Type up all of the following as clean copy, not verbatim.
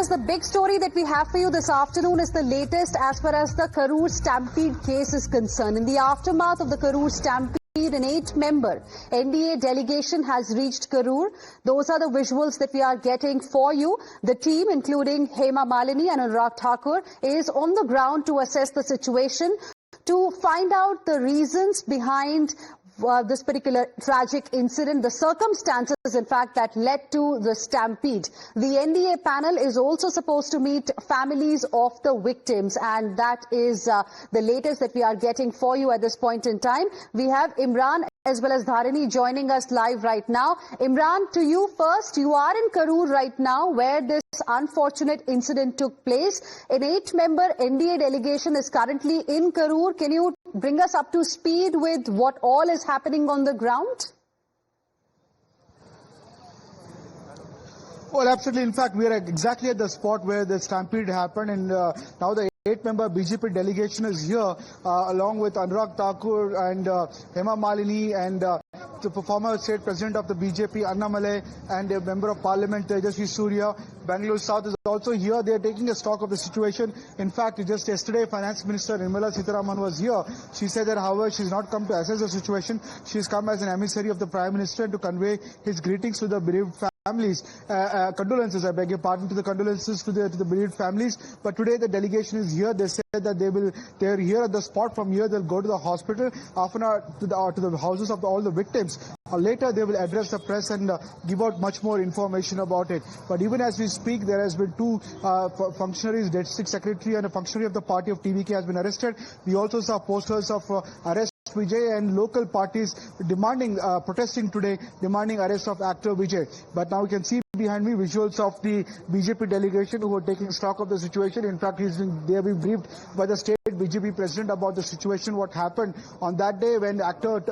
Eyewitnesses, the big story that we have for you this afternoon is the latest as far as the Karur Stampede case is concerned. In the aftermath of the Karur Stampede, an 8-member NDA delegation has reached Karur. Those are the visuals that we are getting for you. The team, including Hema Malini and Anurag Thakur, is on the ground to assess the situation, to find out the reasons behind this particular tragic incident, the circumstances, in fact, that led to the stampede. The NDA panel is also supposed to meet families of the victims, and that is the latest that we are getting for you at this point in time. We have Imran as well as Dharini joining us live right now. Imran, to you first. You are in Karur right now, where this unfortunate incident took place. An 8-member NDA delegation is currently in Karur. Can you bring us up to speed with what all is happening on the ground? Well, absolutely. In fact, we are exactly at the spot where the stampede happened, and now the 8-member BJP delegation is here, along with Anurag Thakur and Hema Malini and the former state president of the BJP, Annamale, and a member of parliament, Tejasvi Surya. Bangalore South is also here. They are taking a stock of the situation. In fact, just yesterday, Finance Minister Nirmala Sitharaman was here. She said that, however, she's not come to assess the situation. She's come as an emissary of the Prime Minister to convey his greetings to the bereaved families, condolences, I beg your pardon, to the condolences to the bereaved families. But today the delegation is here. They said that they are here at the spot. From here they'll go to the hospital, half an hour to the houses of all the victims. Later they will address the press and give out much more information about it. But even as we speak, there has been 2 functionaries, district secretary and a functionary of the party of TVK has been arrested. We also saw posters of arrest Vijay and local parties demanding, protesting today, demanding arrest of actor Vijay. But now you can see behind me visuals of the BJP delegation who are taking stock of the situation. In fact, they have been briefed by the state BJP president about the situation, what happened on that day when actor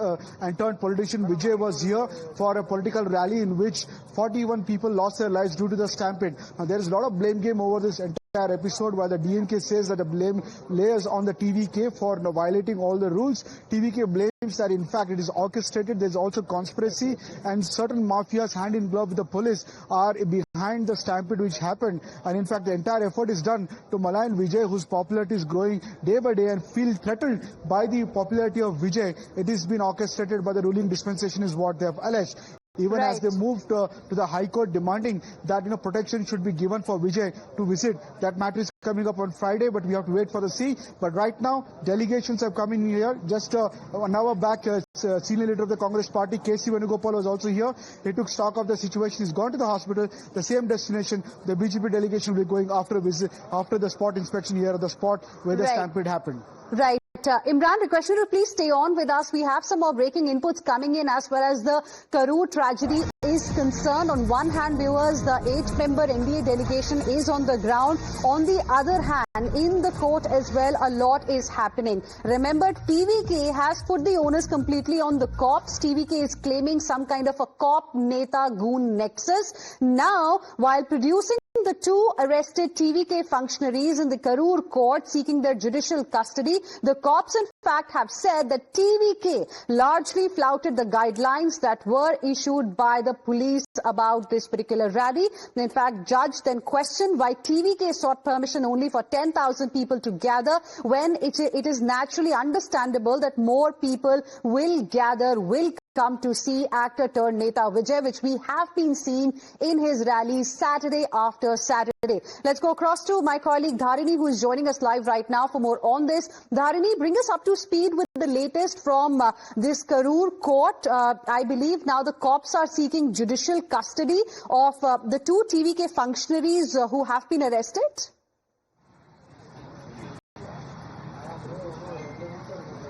and turned politician Vijay was here for a political rally in which 41 people lost their lives due to the stampede. Now, there is a lot of blame game over this entire episode, while the DMK says that the blame layers on the TVK for violating all the rules. TVK blames that in fact it is orchestrated. There is also conspiracy, and certain mafias hand in glove with the police are behind the stampede which happened. And in fact the entire effort is done to malign Vijay, whose popularity is growing day by day, and feel threatened by the popularity of Vijay. It has been orchestrated by the ruling dispensation is what they have alleged. Even as they moved to the High Court demanding that protection should be given for Vijay to visit. That matter is coming up on Friday, but we have to wait for the see. But right now, delegations have come in here. Just 1 hour back, senior leader of the Congress party, K.C. Venugopal, was also here. He took stock of the situation. He's gone to the hospital, the same destination. The BJP delegation will be going after a visit, after the spot inspection here at the spot where the stampede happened. Right. Imran, request you to please stay on with us. We have some more breaking inputs coming in as far as the Karur tragedy is concerned. On one hand, viewers, the 8-member NDA delegation is on the ground. On the other hand, in the court as well, a lot is happening. Remember, TVK has put the onus completely on the cops. TVK is claiming some kind of a cop-neta-goon nexus. Now, while producing the 2 arrested TVK functionaries in the Karur court seeking their judicial custody, the cops in fact have said that TVK largely flouted the guidelines that were issued by the police about this particular rally. In fact, judge then questioned why TVK sought permission only for 10,000 people to gather when it is naturally understandable that more people will gather, will come to see actor turned Neta Vijay, which we have been seeing in his rallies Saturday after Saturday. Let's go across to my colleague Dharini, who is joining us live right now for more on this. Dharini, bring us up to speed with the latest from this Karur court. I believe now the cops are seeking judicial custody of the 2 TVK functionaries who have been arrested.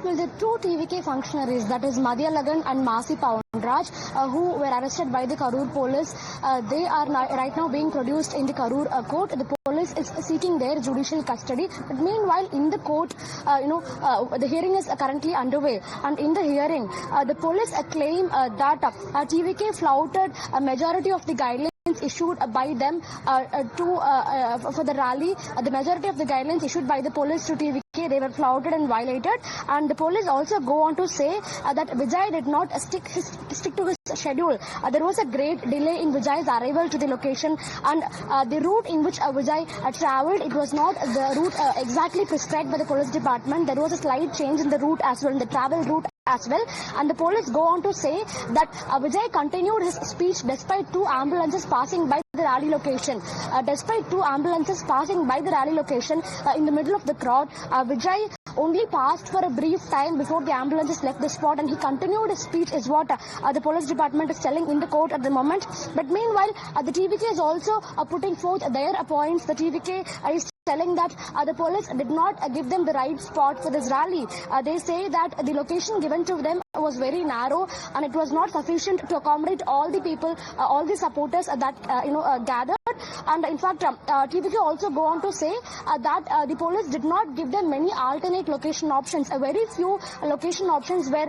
Well, the 2 TVK functionaries, that is Madhya Lagan and Masi Pawanraj, who were arrested by the Karur police, they are right now being produced in the Karur court. The police is seeking their judicial custody. But meanwhile, in the court, the hearing is currently underway. And in the hearing, the police claim that TVK flouted a majority of the guidelines issued by them for the rally. The majority of the guidelines issued by the police to TVK, they were flouted and violated. And the police also go on to say that Vijay did not stick to his schedule. There was a great delay in Vijay's arrival to the location, and the route in which Vijay travelled, it was not the route exactly prescribed by the police department. There was a slight change in the route as well, in the travel route as well, and the police go on to say that Vijay continued his speech despite two ambulances passing by the rally location. Despite two ambulances passing by the rally location in the middle of the crowd, Vijay only passed for a brief time before the ambulances left the spot, and he continued his speech is what the police department is telling in the court at the moment. But meanwhile, the TVK is also putting forth their points. The TVK is telling that the police did not give them the right spot for this rally. They say that the location given to them was very narrow and it was not sufficient to accommodate all the people, all the supporters that gathered. And in fact, TVK also go on to say that the police did not give them many alternate location options. A very few location options were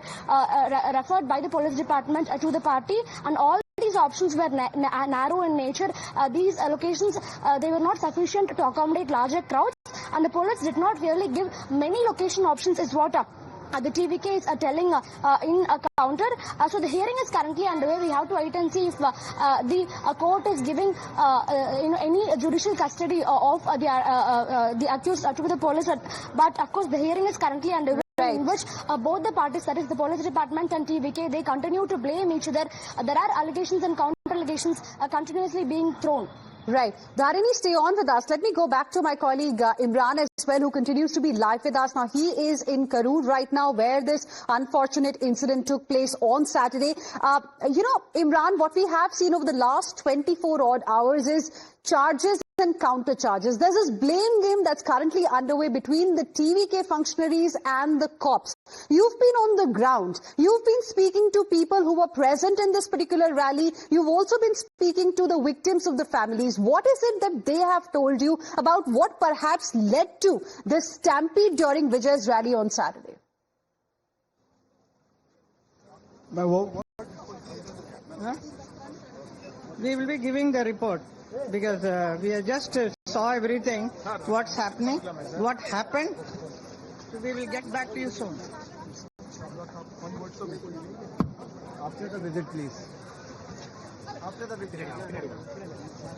referred by the police department to the party, and all these options were narrow in nature. These locations, they were not sufficient to accommodate larger crowds, and the police did not really give many location options is what the TVK is telling in a counter. So the hearing is currently underway. We have to wait and see if the court is giving any judicial custody of the accused to the police. But of course, the hearing is currently underway. Right. In which both the parties, that is the police department and TVK, they continue to blame each other. There are allegations and counter-allegations continuously being thrown. Right. Dharini, stay on with us. Let me go back to my colleague Imran as well, who continues to be live with us. Now, he is in Karur right now, where this unfortunate incident took place on Saturday. Imran, what we have seen over the last 24 odd hours is charges and counter charges. There's this blame game that's currently underway between the TVK functionaries and the cops. You've been on the ground. You've been speaking to people who were present in this particular rally. You've also been speaking to the victims of the families. What is it that they have told you about what perhaps led to this stampede during Vijay's rally on Saturday? We will be giving the report because we just saw everything, what's happening, what happened. So we will get back to you soon. After the visit, please. After the visit.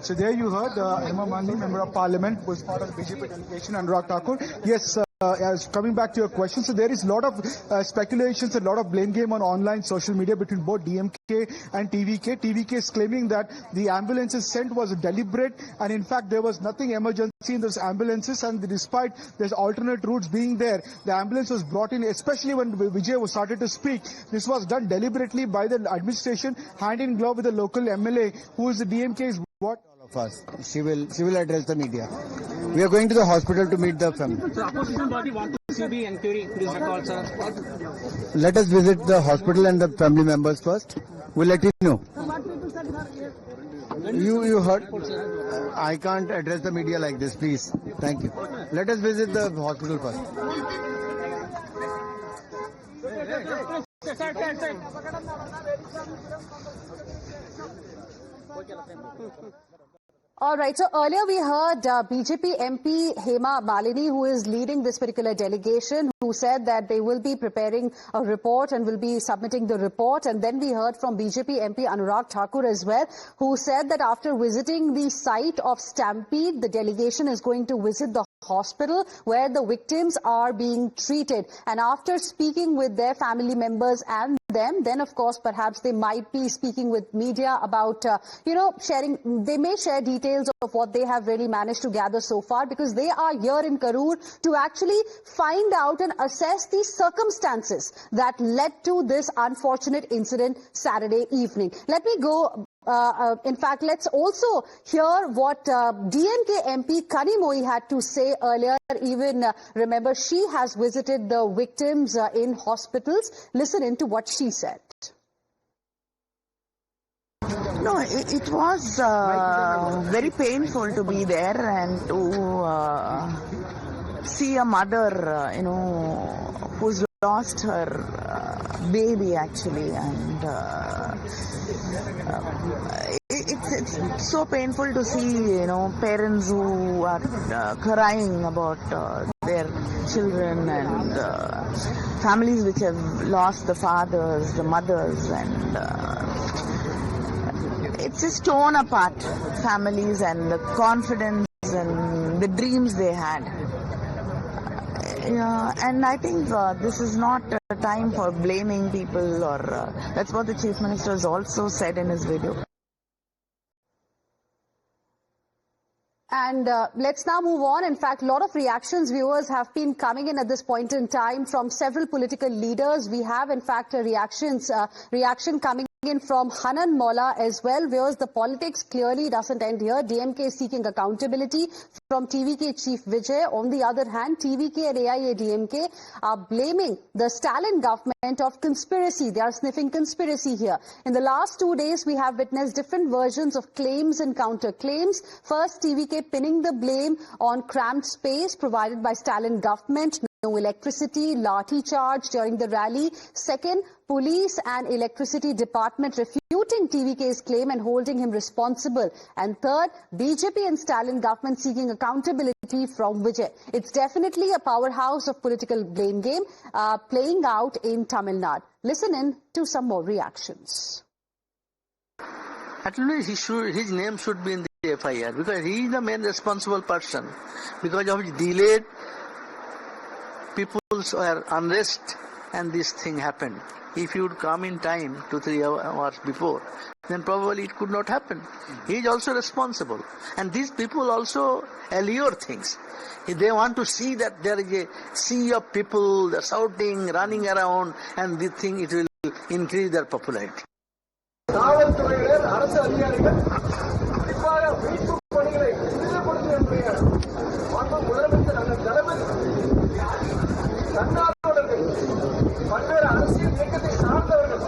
So there you heard Hema Malini, Member of Parliament, was part of the BJP delegation, Anurag Thakur. Yes, as coming back to your question, so there is a lot of speculations, a lot of blame game on online social media between both DMK and TVK. TVK is claiming that the ambulances sent was deliberate, and in fact there was nothing emergency in those ambulances, and despite there's alternate routes being there, the ambulance was brought in, especially when Vijay was started to speak. This was done deliberately by the administration, hand in glove with the local MLA, who is the DMK's what? Of us. She will address the media. We are going to the hospital to meet the family. So opposition body want to see the inquiry, this record, sir. Let us visit the hospital and the family members first. We'll let you know. You heard? I can't address the media like this, please. Thank you. Let us visit the hospital first. All right. So earlier we heard BJP MP Hema Malini, who is leading this particular delegation, who said that they will be preparing a report and will be submitting the report. And then we heard from BJP MP Anurag Thakur as well, who said that after visiting the site of Stampede, the delegation is going to visit the hospital where the victims are being treated. And after speaking with their family members and them, then of course perhaps they might be speaking with media about sharing. They may share details of what they have really managed to gather so far, because they are here in Karur to actually find out and assess the circumstances that led to this unfortunate incident Saturday evening. Let me go. In fact, let's also hear what DMK MP Kanimoi had to say earlier. Even remember, she has visited the victims in hospitals. Listen into what she said. No, it was very painful to be there and to see a mother, who's lost her baby actually, and it's so painful to see, parents who are crying about their children and families which have lost the fathers, the mothers, and it's just torn apart families and the confidence and the dreams they had. And I think this is not a time for blaming people, or that's what the Chief Minister has also said in his video. And let's now move on. In fact, a lot of reactions, viewers, have been coming in at this point in time from several political leaders. We have, in fact, a reaction coming in from Hanan Molla as well. Viewers, the politics clearly doesn't end here. DMK is seeking accountability from TVK Chief Vijay. On the other hand, TVK and AIADMK are blaming the Stalin government of conspiracy. They are sniffing conspiracy here. In the last 2 days, we have witnessed different versions of claims and counter-claims. First, TVK pinning the blame on cramped space provided by Stalin government. No electricity, lathi charge during the rally. Second, police and electricity department refuting TVK's claim and holding him responsible. And third, BJP and Stalin government seeking accountability from Vijay. It's definitely a powerhouse of political blame game playing out in Tamil Nadu. Listen in to some more reactions. At least his name should be in the FIR because he is the main responsible person. Because of his delayed, people were unrest and this thing happened. If he would come in time 2-3 hours before, then probably it could not happen. He is also responsible. And these people also allure things. If they want to see that there is a sea of people, they're shouting, running around, and this thing, it will increase their popularity. பல்வேறு அரசியல் இயக்கத்தை சார்ந்தவர்கள்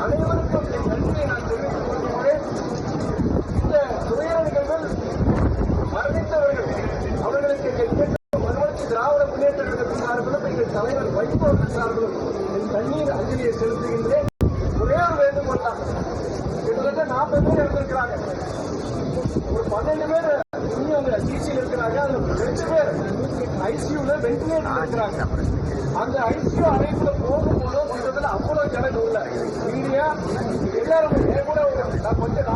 அனைவருக்கும் என் நன்றியை நான் தெரிவித்துக் கொள்கிறேன். இந்த துயர நிகழ்வில் மரணித்தவர்கள் அவர்களுக்கு மறுமலர்ச்சி திராவிட முன்னேற்ற கழகத்தின் சார்பிலும் எங்கள் தலைவர் வைகோ சார்பிலும் என் கண்ணீர் அஞ்சலியை செலுத்துகின்றேன். ஒரே ஒரு வேண்டுகோள் தான், கிட்டத்தட்ட 40 பேர் இருந்திருக்கிறாங்க, ஒரு 12 பேர் இன்னும் அவங்க சிசியில் இருக்கிறாங்க, அதுல 2 பேர் ஐசியூல வெண்டிலேட்டர் இருக்கிறாங்க. அந்த ஐசியூ அறைக்குள்ள போகும்போது கிட்டத்தட்ட அவ்வளவு ஜனங்க உள்ள மீடியா எல்லாரும் கூட கொஞ்சம்